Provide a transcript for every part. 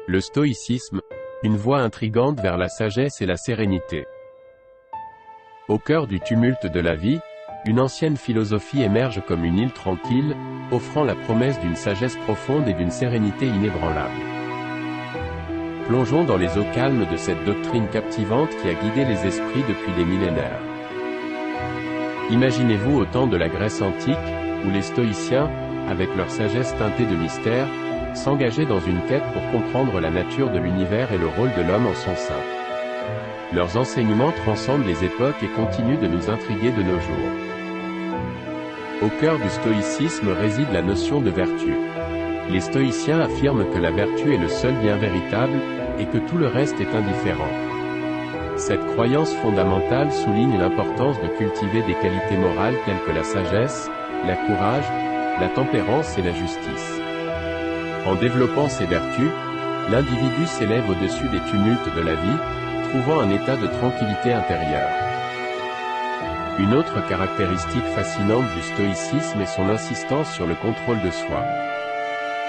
Le stoïcisme, une voie intrigante vers la sagesse et la sérénité. Au cœur du tumulte de la vie, une ancienne philosophie émerge comme une île tranquille, offrant la promesse d'une sagesse profonde et d'une sérénité inébranlable. Plongeons dans les eaux calmes de cette doctrine captivante qui a guidé les esprits depuis des millénaires. Imaginez-vous au temps de la Grèce antique, où les stoïciens, avec leur sagesse teintée de mystère, s'engageaient dans une quête pour comprendre la nature de l'univers et le rôle de l'homme en son sein. Leurs enseignements transcendent les époques et continuent de nous intriguer de nos jours. Au cœur du stoïcisme réside la notion de vertu. Les stoïciens affirment que la vertu est le seul bien véritable, et que tout le reste est indifférent. Cette croyance fondamentale souligne l'importance de cultiver des qualités morales telles que la sagesse, le courage, la tempérance et la justice. En développant ces vertus, l'individu s'élève au-dessus des tumultes de la vie, trouvant un état de tranquillité intérieure. Une autre caractéristique fascinante du stoïcisme est son insistance sur le contrôle de soi.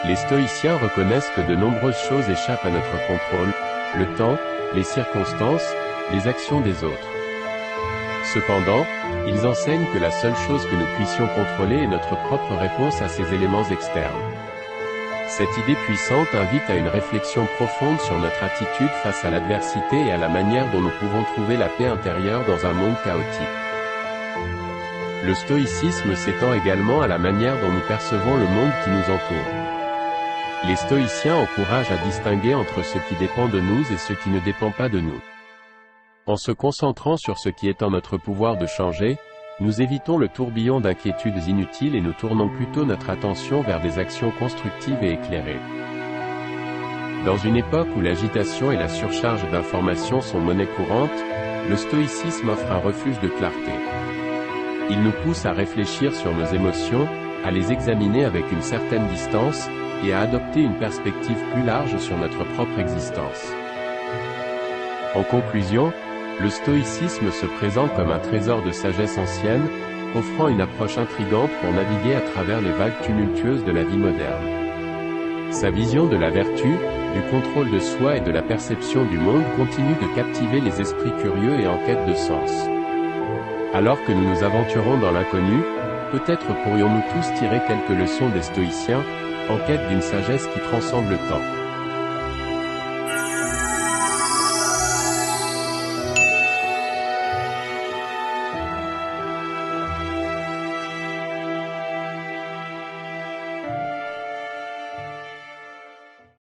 Les stoïciens reconnaissent que de nombreuses choses échappent à notre contrôle, le temps, les circonstances, les actions des autres. Cependant, ils enseignent que la seule chose que nous puissions contrôler est notre propre réponse à ces éléments externes. Cette idée puissante invite à une réflexion profonde sur notre attitude face à l'adversité et à la manière dont nous pouvons trouver la paix intérieure dans un monde chaotique. Le stoïcisme s'étend également à la manière dont nous percevons le monde qui nous entoure. Les stoïciens encouragent à distinguer entre ce qui dépend de nous et ce qui ne dépend pas de nous. En se concentrant sur ce qui est en notre pouvoir de changer, nous évitons le tourbillon d'inquiétudes inutiles et nous tournons plutôt notre attention vers des actions constructives et éclairées. Dans une époque où l'agitation et la surcharge d'informations sont monnaie courante, le stoïcisme offre un refuge de clarté. Il nous pousse à réfléchir sur nos émotions, à les examiner avec une certaine distance, et à adopter une perspective plus large sur notre propre existence. En conclusion, le stoïcisme se présente comme un trésor de sagesse ancienne, offrant une approche intrigante pour naviguer à travers les vagues tumultueuses de la vie moderne. Sa vision de la vertu, du contrôle de soi et de la perception du monde continue de captiver les esprits curieux et en quête de sens. Alors que nous nous aventurons dans l'inconnu, peut-être pourrions-nous tous tirer quelques leçons des stoïciens, en quête d'une sagesse qui transcende le temps.